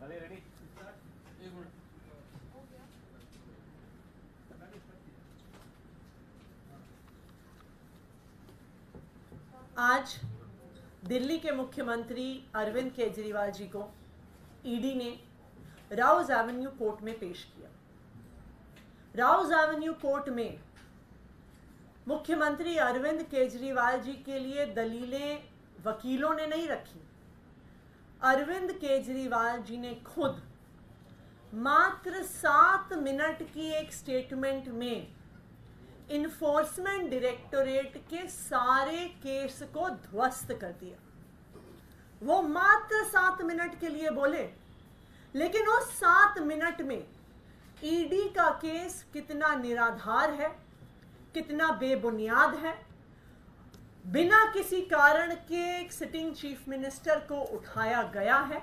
आज दिल्ली के मुख्यमंत्री अरविंद केजरीवाल जी को ईडी ने राउज एवेन्यू कोर्ट में पेश किया। राउज एवेन्यू कोर्ट में मुख्यमंत्री अरविंद केजरीवाल जी के लिए दलीलें वकीलों ने नहीं रखी। अरविंद केजरीवाल जी ने खुद मात्र 7 मिनट की एक स्टेटमेंट में इन्फोर्समेंट डायरेक्टोरेट के सारे केस को ध्वस्त कर दिया। वो मात्र 7 मिनट के लिए बोले, लेकिन वो 7 मिनट में ईडी का केस कितना निराधार है, कितना बेबुनियाद है, बिना किसी कारण के एक सिटिंग चीफ मिनिस्टर को उठाया गया है,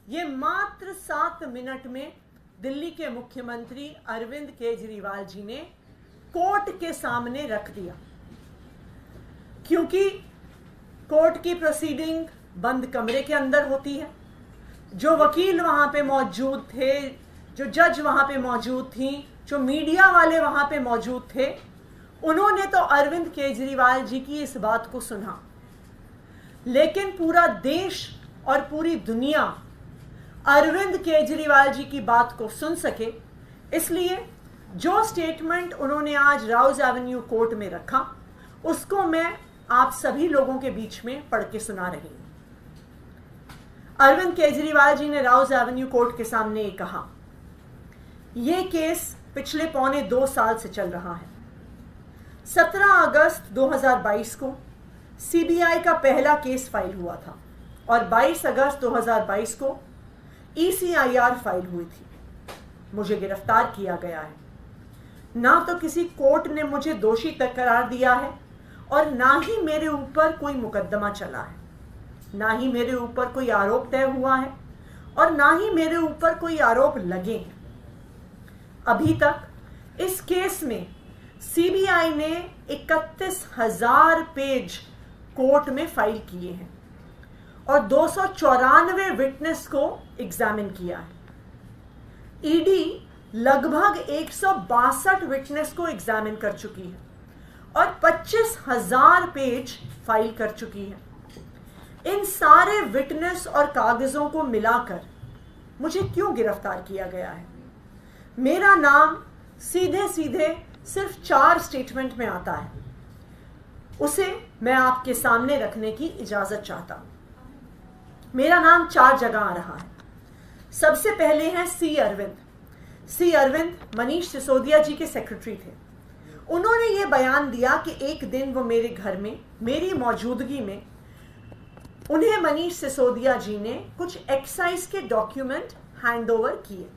ये मात्र 7 मिनट में दिल्ली के मुख्यमंत्री अरविंद केजरीवाल जी ने कोर्ट के सामने रख दिया। क्योंकि कोर्ट की प्रोसीडिंग बंद कमरे के अंदर होती है। जो वकील वहां पे मौजूद थे, जो जज वहां पे मौजूद थी, जो मीडिया वाले वहां पे मौजूद थे, उन्होंने तो अरविंद केजरीवाल जी की इस बात को सुना, लेकिन पूरा देश और पूरी दुनिया अरविंद केजरीवाल जी की बात को सुन सके, इसलिए जो स्टेटमेंट उन्होंने आज राउज एवेन्यू कोर्ट में रखा, उसको मैं आप सभी लोगों के बीच में पढ़ के सुना रही हूं। अरविंद केजरीवाल जी ने राउज एवेन्यू कोर्ट के सामने ये कहा, यह केस पिछले 2.25 साल से चल रहा है। 17 अगस्त 2022 को सीबीआई का पहला केस फाइल हुआ था और 22 अगस्त 2022 को ECIR फाइल हुई थी। मुझे गिरफ्तार किया गया है। ना तो किसी कोर्ट ने मुझे दोषी करार दिया है और ना ही मेरे ऊपर कोई मुकदमा चला है, ना ही मेरे ऊपर कोई आरोप तय हुआ है और ना ही मेरे ऊपर कोई आरोप लगे हैं। अभी तक इस केस में सीबीआई ने 31,000 पेज कोर्ट में फाइल किए हैं और 294 विटनेस को एग्जामिन किया है। ईडी लगभग 162 विटनेस को एग्जामिन कर चुकी है और 25,000 पेज फाइल कर चुकी है। इन सारे विटनेस और कागजों को मिलाकर मुझे क्यों गिरफ्तार किया गया है? मेरा नाम सीधे सीधे सिर्फ 4 स्टेटमेंट में आता है, उसे मैं आपके सामने रखने की इजाजत चाहता हूं। मेरा नाम 4 जगह आ रहा है। सबसे पहले है सी अरविंद मनीष सिसोदिया जी के सेक्रेटरी थे। उन्होंने ये बयान दिया कि एक दिन वो मेरे घर में मेरी मौजूदगी में उन्हें मनीष सिसोदिया जी ने कुछ एक्साइज के डॉक्यूमेंट हैंडओवर किए।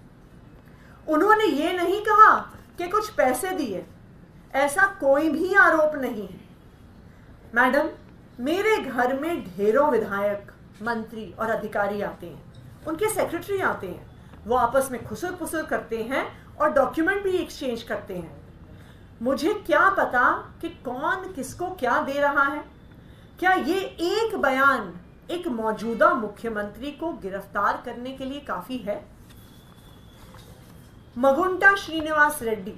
उन्होंने ये नहीं कहा कि कुछ पैसे दिए, ऐसा कोई भी आरोप नहीं है। मैडम, मेरे घर में ढेरों विधायक, मंत्री और अधिकारी आते हैं, उनके सेक्रेटरी आते हैं, वो आपस में खुसर पुसर करते हैं और डॉक्यूमेंट भी एक्सचेंज करते हैं। मुझे क्या पता कि कौन किसको क्या दे रहा है? क्या ये एक बयान एक मौजूदा मुख्यमंत्री को गिरफ्तार करने के लिए काफी है? मगुंटा श्रीनिवास रेड्डी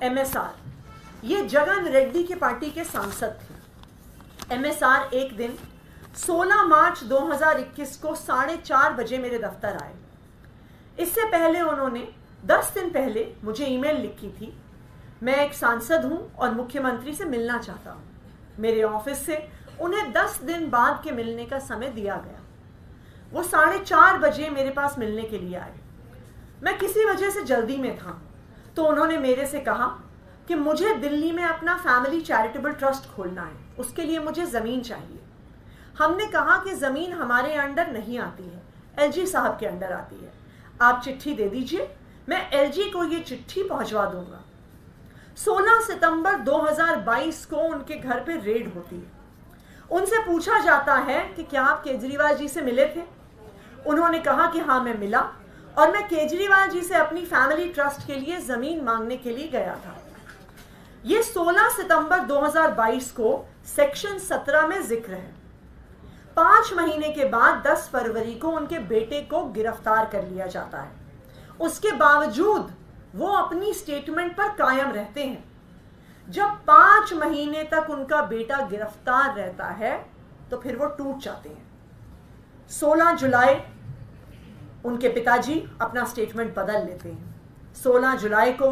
MSR, ये जगन रेड्डी की पार्टी के सांसद थे। MSR एक दिन 16 मार्च 2021 को 4:30 बजे मेरे दफ्तर आए। इससे पहले उन्होंने 10 दिन पहले मुझे ईमेल लिखी थी, मैं एक सांसद हूं और मुख्यमंत्री से मिलना चाहता हूं। मेरे ऑफिस से उन्हें 10 दिन बाद के मिलने का समय दिया गया। वो 4:30 बजे मेरे पास मिलने के लिए आए। मैं किसी वजह से जल्दी में था, तो उन्होंने मेरे से कहा कि मुझे दिल्ली में अपना फैमिली चैरिटेबल ट्रस्ट खोलना है, उसके लिए मुझे जमीन चाहिए। हमने कहा कि जमीन हमारे अंडर नहीं आती है, LG साहब के अंडर आती है। आप चिट्ठी दे दीजिए, मैं LG को ये चिट्ठी पहुंचवा दूंगा। 16 सितंबर 2022 को उनके घर पे रेड होती है। उनसे पूछा जाता है कि क्या आप केजरीवाल जी से मिले थे? उन्होंने कहा कि हाँ, मैं मिला और मैं केजरीवाल जी से अपनी फैमिली ट्रस्ट के लिए जमीन मांगने के लिए गया था। ये 16 सितंबर 2022 को सेक्शन 17 में जिक्र है। 5 महीने के बाद 10 फरवरी को उनके बेटे को गिरफ्तार कर लिया जाता है। उसके बावजूद वो अपनी स्टेटमेंट पर कायम रहते हैं। जब 5 महीने तक उनका बेटा गिरफ्तार रहता है तो फिर वो टूट जाते हैं। 16 जुलाई उनके पिताजी अपना स्टेटमेंट बदल लेते हैं। 16 जुलाई को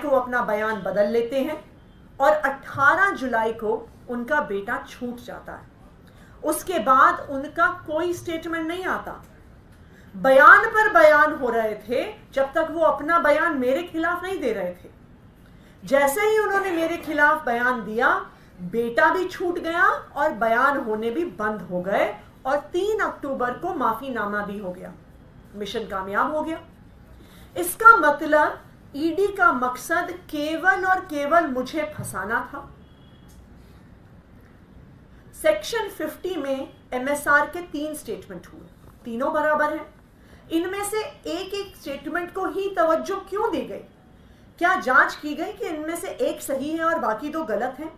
वो अपना बयान बदल लेते हैं और 18 जुलाई को उनका बेटा छूट जाता है। उसके बाद उनका कोई स्टेटमेंट नहीं आता। बयान पर बयान हो रहे थे जब तक वो अपना बयान मेरे खिलाफ नहीं दे रहे थे। जैसे ही उन्होंने मेरे खिलाफ बयान दिया, बेटा भी छूट गया और बयान होने भी बंद हो गए और 3 अक्टूबर को माफीनामा भी हो गया। मिशन कामयाब हो गया। इसका मतलब ईडी का मकसद केवल और केवल मुझे फंसाना था। सेक्शन 50 में एमएसआर के 3 स्टेटमेंट हुए, तीनों बराबर हैं। इनमें से एक एक स्टेटमेंट को ही तवज्जो क्यों दी गई? क्या जांच की गई कि इनमें से एक सही है और बाकी 2 गलत हैं?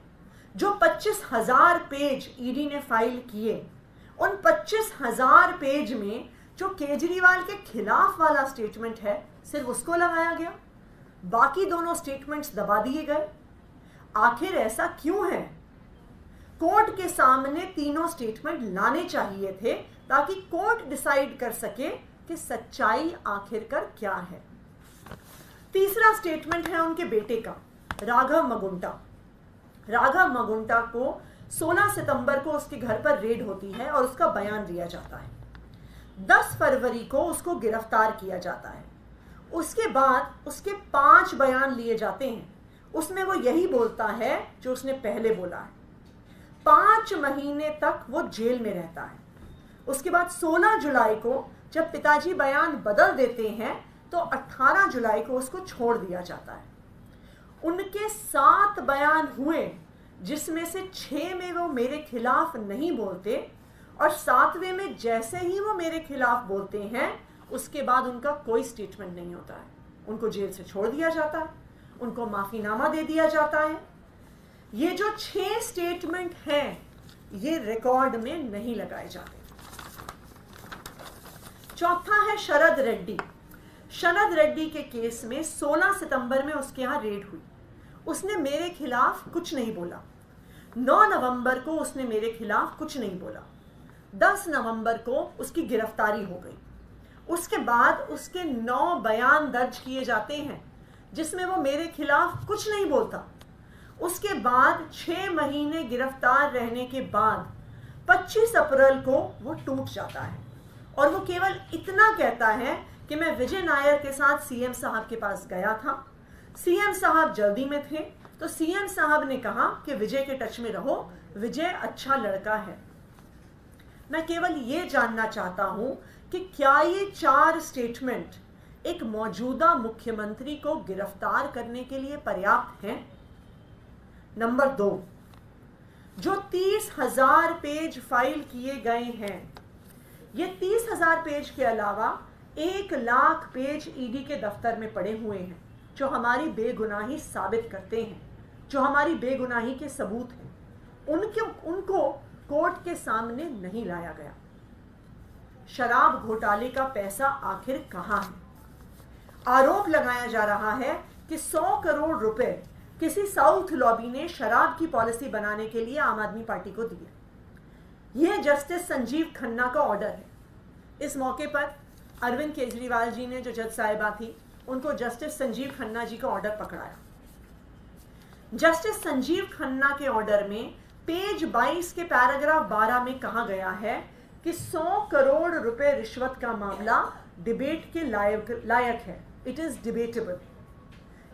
जो 25,000 पेज ईडी ने फाइल किए, उन 25,000 पेज में जो केजरीवाल के खिलाफ वाला स्टेटमेंट है सिर्फ उसको लगाया गया, बाकी दोनों स्टेटमेंट्स दबा दिए गए। आखिर ऐसा क्यों है? कोर्ट के सामने तीनों स्टेटमेंट लाने चाहिए थे ताकि कोर्ट डिसाइड कर सके कि सच्चाई आखिरकार क्या है। तीसरा स्टेटमेंट है उनके बेटे का, राघव मगुंटा। राघव मगुंटा को 16 सितंबर को उसके घर पर रेड होती है और उसका बयान दिया जाता है। 10 फरवरी को उसको गिरफ्तार किया जाता है। उसके बाद उसके 5 बयान लिए जाते हैं। उसमें वो यही बोलता है जो उसने पहले बोला है। 5 महीने तक वो जेल में रहता है। उसके बाद 16 जुलाई को जब पिताजी बयान बदल देते हैं तो 18 जुलाई को उसको छोड़ दिया जाता है। उनके 7 बयान हुए जिसमें से 6 में वो मेरे खिलाफ नहीं बोलते और 7वें में जैसे ही वो मेरे खिलाफ बोलते हैं उसके बाद उनका कोई स्टेटमेंट नहीं होता है। उनको जेल से छोड़ दिया जाता है, उनको माफीनामा दे दिया जाता है। ये जो 6 स्टेटमेंट हैं ये रिकॉर्ड में नहीं लगाए जाते। चौथा है शरद रेड्डी। शरद रेड्डी के केस में 16 सितंबर में उसके यहां रेड हुई। उसने मेरे खिलाफ कुछ नहीं बोला। 9 नवंबर को उसने मेरे खिलाफ कुछ नहीं बोला। 10 नवंबर को उसकी गिरफ्तारी हो गई। उसके बाद उसके 9 बयान दर्ज किए जाते हैं जिसमें वो मेरे खिलाफ कुछ नहीं बोलता। उसके बाद 6 महीने गिरफ्तार रहने के बाद 25 अप्रैल को वो टूट जाता है और वो केवल इतना कहता है कि मैं विजय नायर के साथ सीएम साहब के पास गया था। सीएम साहब जल्दी में थे तो सीएम साहब ने कहा कि विजय के टच में रहो, विजय अच्छा लड़का है। मैं केवल ये जानना चाहता हूं कि क्या ये 4 स्टेटमेंट एक मौजूदा मुख्यमंत्री को गिरफ्तार करने के लिए पर्याप्त हैं? नंबर 2, जो 30,000 पेज फाइल किए गए हैं, ये 30,000 पेज के अलावा 1 लाख पेज ईडी के दफ्तर में पड़े हुए हैं जो हमारी बेगुनाही साबित करते हैं, जो हमारी बेगुनाही के सबूत हैं। उनको कोर्ट के सामने नहीं लाया गया। शराब घोटाले का पैसा आखिर कहां है? आरोप लगाया जा रहा है कि 100 करोड़ रुपए किसी साउथ लॉबी ने शराब की पॉलिसी बनाने के लिए आम आदमी पार्टी को दिए। यह जस्टिस संजीव खन्ना का ऑर्डर है। इस मौके पर अरविंद केजरीवाल जी ने, जो जज साहिबा थी, उनको जस्टिस संजीव खन्ना जी का ऑर्डर पकड़ाया। जस्टिस संजीव खन्ना के ऑर्डर में पेज 22 के पैराग्राफ 12 में कहा गया है कि 100 करोड़ रुपए रिश्वत का मामला डिबेट के लायक है। It is debatable.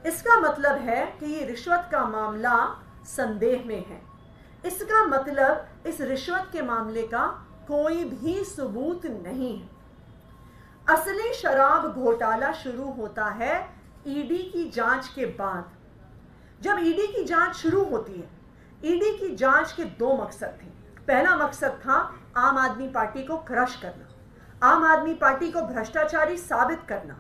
इसका मतलब है कि ये रिश्वत का मामला संदेह में है। इसका मतलब इस रिश्वत के मामले का कोई भी सबूत नहीं है। असली शराब घोटाला शुरू होता है ईडी की जांच के बाद। जब ईडी की जांच शुरू होती है, ईडी की जांच के 2 मकसद थे। पहला मकसद था आम आदमी पार्टी को क्रश करना, आम आदमी पार्टी को भ्रष्टाचारी साबित करना,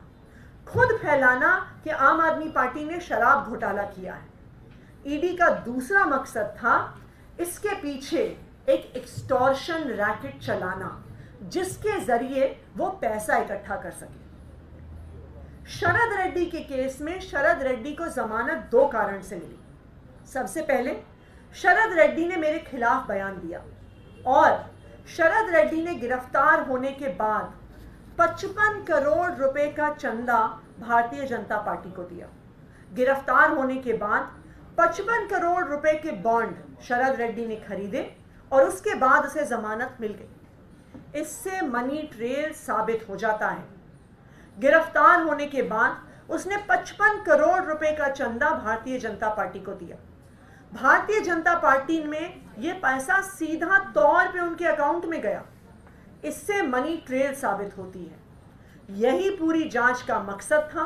खुद फैलाना कि आम आदमी पार्टी ने शराब घोटाला किया है। ईडी का दूसरा मकसद था इसके पीछे एक एक्सटॉर्शन रैकेट चलाना जिसके जरिए वो पैसा इकट्ठा कर सके। शरद रेड्डी के केस में शरद रेड्डी को जमानत 2 कारण से मिली। सबसे पहले शरद रेड्डी ने मेरे खिलाफ बयान दिया और शरद रेड्डी ने गिरफ्तार होने के बाद 55 करोड़ रुपए का चंदा भारतीय जनता पार्टी को दिया। गिरफ्तार होने के बाद 55 करोड़ रुपए के बॉन्ड शरद रेड्डी ने खरीदे और उसके बाद उसे जमानत मिल गई। इससे मनी ट्रेल साबित हो जाता है। गिरफ्तार होने के बाद उसने 55 करोड़ रुपए का चंदा भारतीय जनता पार्टी को दिया। भारतीय जनता पार्टी में यह पैसा सीधा तौर पे उनके अकाउंट में गया। इससे मनी ट्रेल साबित होती है। यही पूरी जांच का मकसद था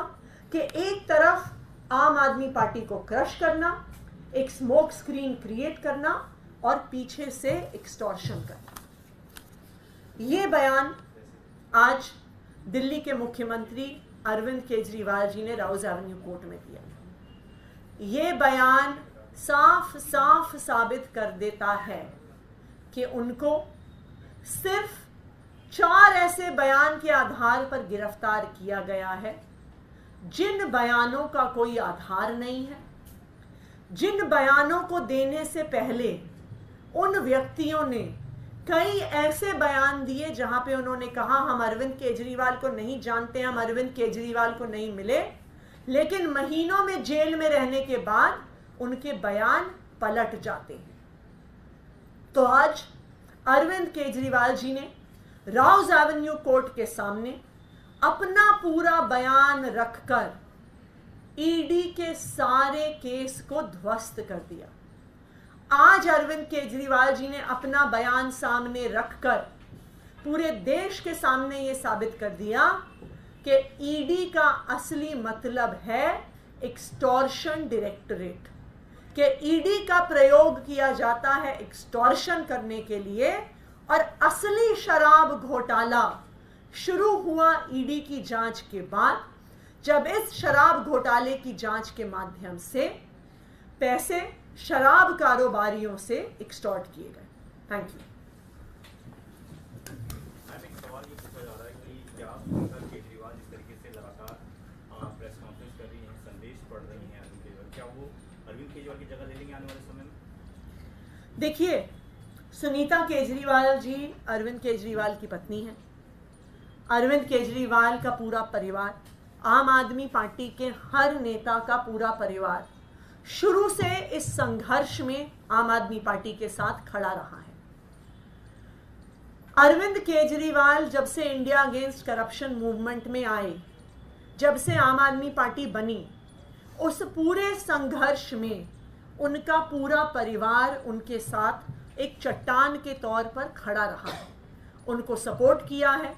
कि एक तरफ आम आदमी पार्टी को क्रश करना, एक स्मोक स्क्रीन क्रिएट करना और पीछे से एक्सटॉर्शन करना। ये बयान आज दिल्ली के मुख्यमंत्री अरविंद केजरीवाल जी ने राउज एवेन्यू कोर्ट में दिया। ये बयान साफ साफ साबित कर देता है कि उनको सिर्फ 4 ऐसे बयान के आधार पर गिरफ्तार किया गया है जिन बयानों का कोई आधार नहीं है, जिन बयानों को देने से पहले उन व्यक्तियों ने कई ऐसे बयान दिए जहां पे उन्होंने कहा हम अरविंद केजरीवाल को नहीं जानते, हम अरविंद केजरीवाल को नहीं मिले, लेकिन महीनों में जेल में रहने के बाद उनके बयान पलट जाते हैं। तो आज अरविंद केजरीवाल जी ने राउज एवेन्यू कोर्ट के सामने अपना पूरा बयान रखकर ईडी के सारे केस को ध्वस्त कर दिया। आज अरविंद केजरीवाल जी ने अपना बयान सामने रखकर पूरे देश के सामने यह साबित कर दिया कि ईडी का असली मतलब है एक्सटॉर्शन डायरेक्टरेट, कि ईडी का प्रयोग किया जाता है एक्सटॉर्शन करने के लिए। और असली शराब घोटाला शुरू हुआ ईडी की जांच के बाद, जब इस शराब घोटाले की जांच के माध्यम से पैसे शराब कारोबारियों से एक्सटॉर्ट किए गए। Thank you. एक सवाल ये पूछा जा रहा है कि क्या केजरीवाल जिस तरीके से लगातार प्रेस कॉन्फ्रेंस कर रही हैं, संदेश पढ़ रही हैं अरविंद केजरीवाल, क्या वो अरविंद केजरीवाल की जगह ले लेंगे आने वाले समय में? देखिए, सुनीता केजरीवाल जी अरविंद केजरीवाल की पत्नी है। अरविंद केजरीवाल का पूरा परिवार, आम आदमी पार्टी के हर नेता का पूरा परिवार शुरू से इस संघर्ष में आम आदमी पार्टी के साथ खड़ा रहा है। अरविंद केजरीवाल जब से इंडिया अगेंस्ट करप्शन मूवमेंट में आए, जब से आम आदमी पार्टी बनी, उस पूरे संघर्ष में उनका पूरा परिवार उनके साथ एक चट्टान के तौर पर खड़ा रहा है, उनको सपोर्ट किया है।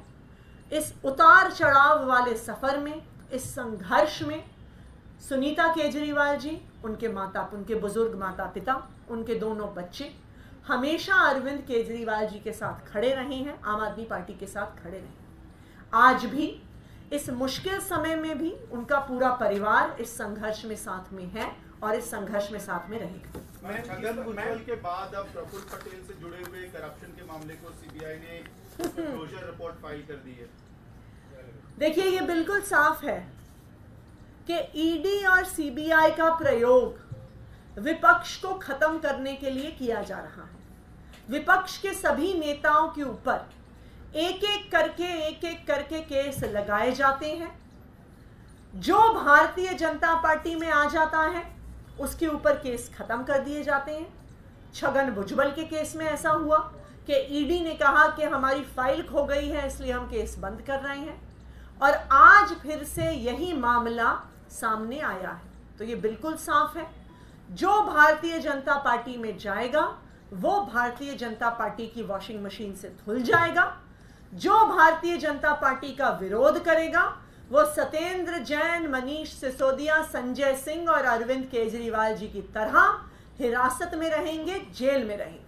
इस उतार चढ़ाव वाले सफर में, इस संघर्ष में सुनीता केजरीवाल जी, उनके बुजुर्ग माता पिता, उनके दोनों बच्चे हमेशा अरविंद केजरीवाल जी के साथ खड़े रहे हैं, आम आदमी पार्टी के साथ खड़े रहे। आज भी इस मुश्किल समय में भी उनका पूरा परिवार इस संघर्ष में साथ में है और इस संघर्ष में साथ में रहेगा। छगन भुजबल के बाद अब प्रफुल्ल पटेल से जुड़े हुए करप्शन के मामले को सीबीआई ने क्लोजर रिपोर्ट फाइल कर दी है। देखिए, ये बिल्कुल साफ है कि ईडी और सीबीआई का प्रयोग विपक्ष को खत्म करने के लिए किया जा रहा है। विपक्ष के सभी नेताओं के ऊपर एक एक करके केस लगाए जाते हैं। जो भारतीय जनता पार्टी में आ जाता है उसके ऊपर केस खत्म कर दिए जाते हैं। छगन भुजबल के केस में ऐसा हुआ कि ईडी ने कहा कि हमारी फाइल खो गई है इसलिए हम केस बंद कर रहे हैं, और आज फिर से यही मामला सामने आया है। तो ये बिल्कुल साफ है, जो भारतीय जनता पार्टी में जाएगा वो भारतीय जनता पार्टी की वॉशिंग मशीन से धुल जाएगा। जो भारतीय जनता पार्टी का विरोध करेगा वो सत्येंद्र जैन, मनीष सिसोदिया, संजय सिंह और अरविंद केजरीवाल जी की तरह हिरासत में रहेंगे, जेल में रहेंगे।